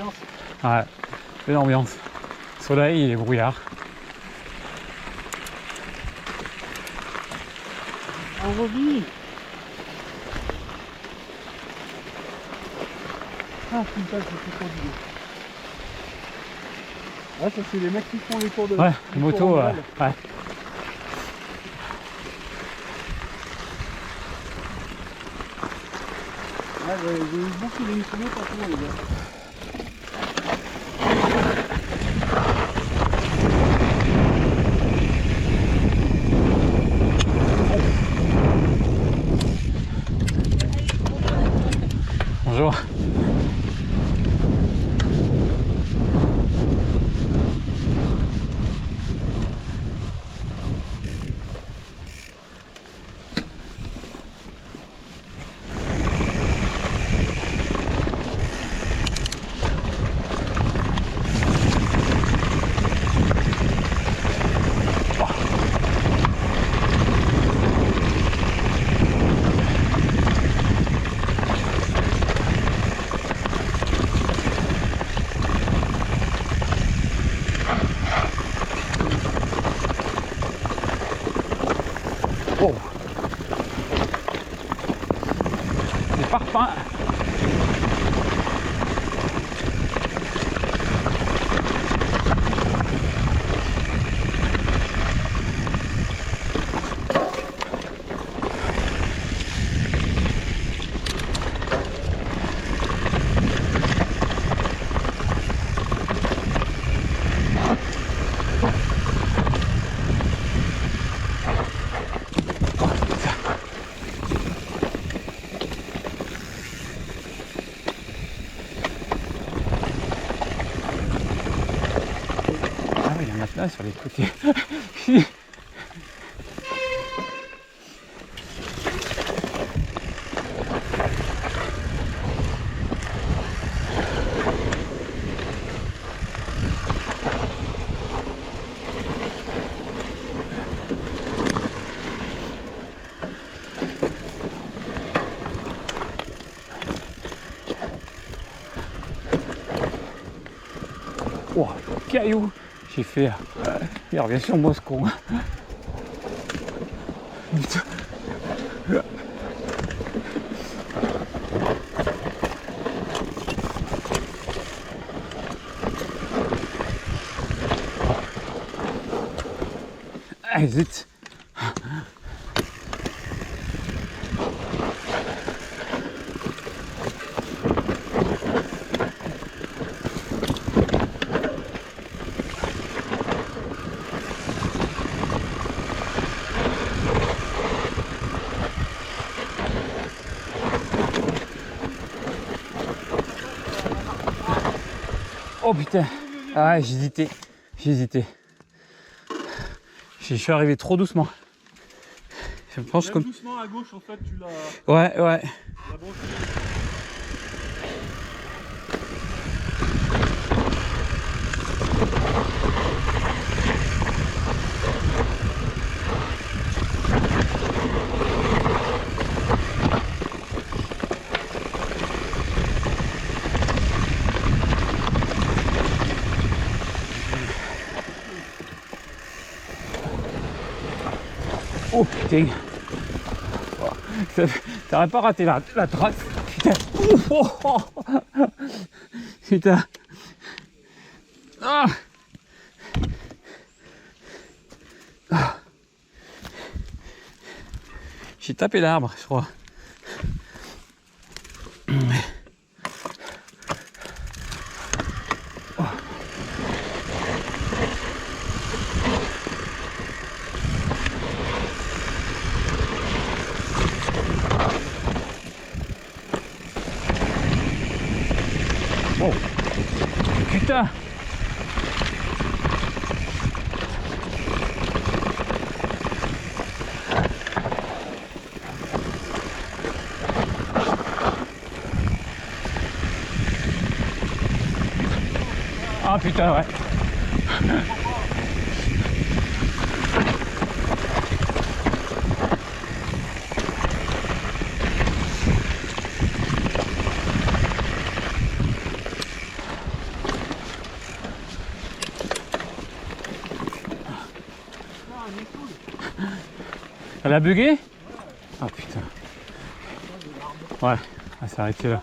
l'ambiance. Ouais, c'est l'ambiance. Soleil et brouillard. On revit. Ah putain, c'est tout conduit. Ah, ça c'est les mecs qui font les tours de Ouais, les moto, tours en ouais. balle. Ouais, j'ai eu beaucoup d'émissions partout les gars. Bonjour. Oh. Des parpaings. Ah oui, il y a un matelas sur les côtés. Oh, caillou. J'ai fait... il revient sur moi ce con. Putain. Ah, zut. Oh putain. Ah ouais, j'hésitais. Je suis arrivé trop doucement. Je pense Même comme... doucement à gauche en fait tu l'as Ouais. broché. Oh putain. T'aurais pas raté la trace. Putain. Oh. Putain. Ah. J'ai tapé l'arbre, je crois. Oh. Putain. Ah putain, ouais. Elle a bugué? Ah putain. Ouais, elle s'est arrêtée là.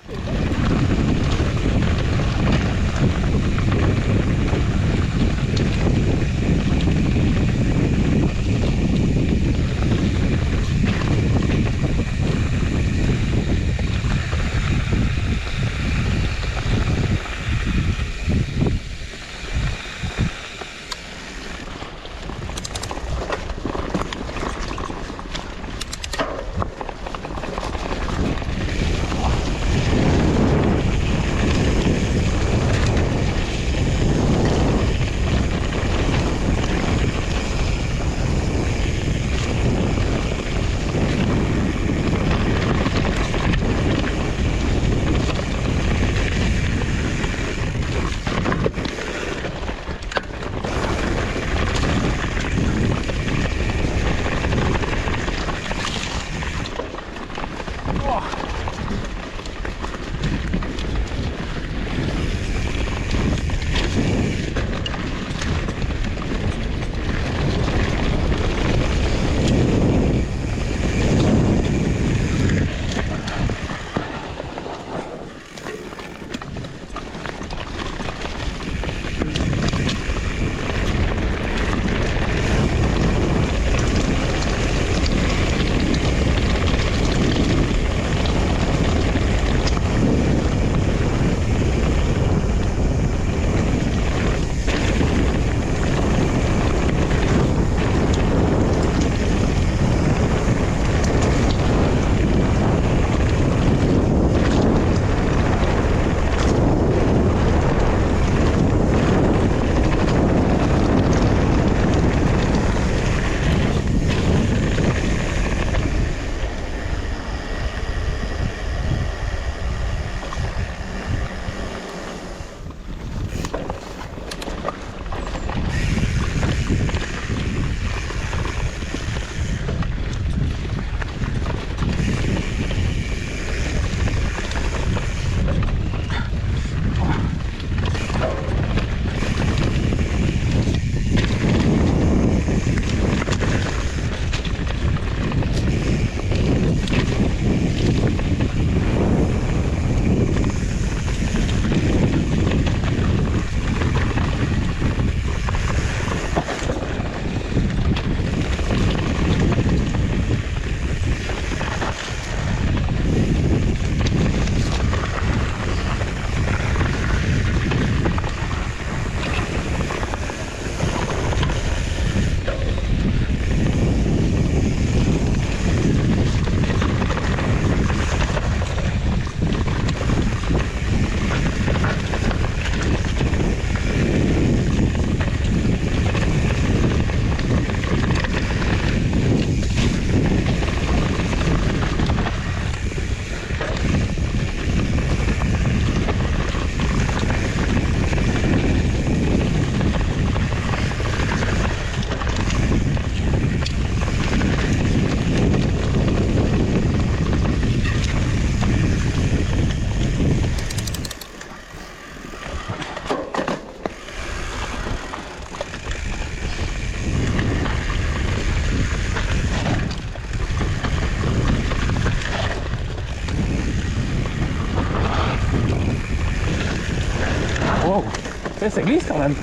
Ça glisse quand même.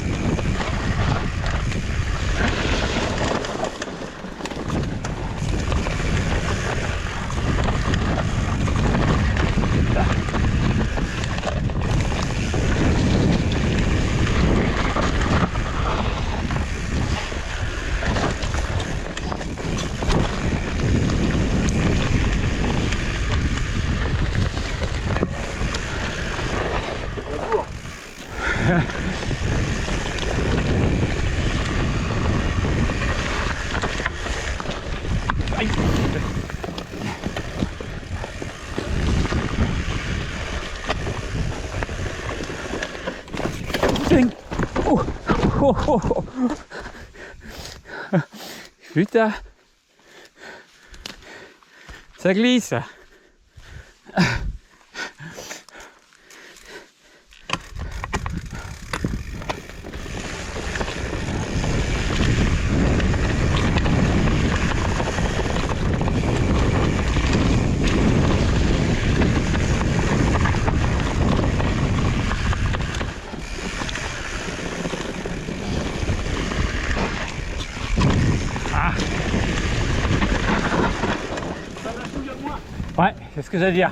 Oh, oh, oh, oh. Putain, ça glisse. qu'est-ce que j'allais dire?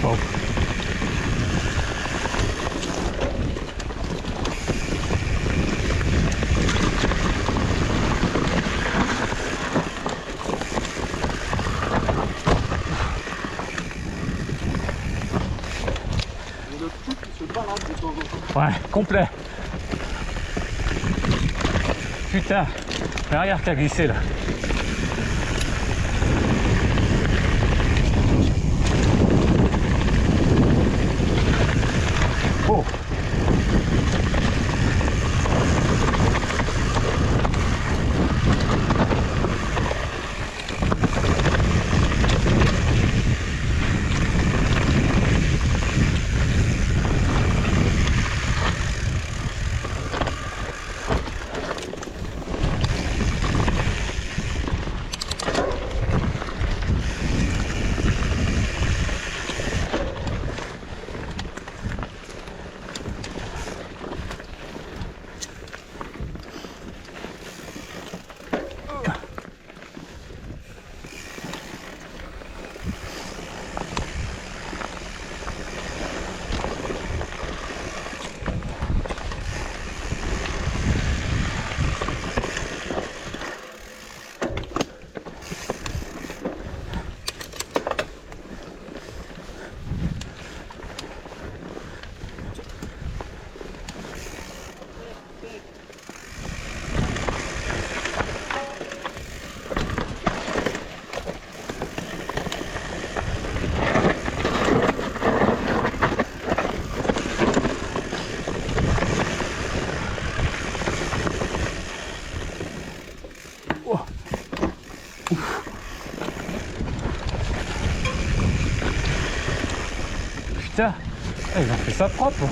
Bon. Et le truc qui se balade de temps en temps. Ouais, complet. Putain, mais regarde qui a glissé là. Oh. Putain, ils ont fait ça propre.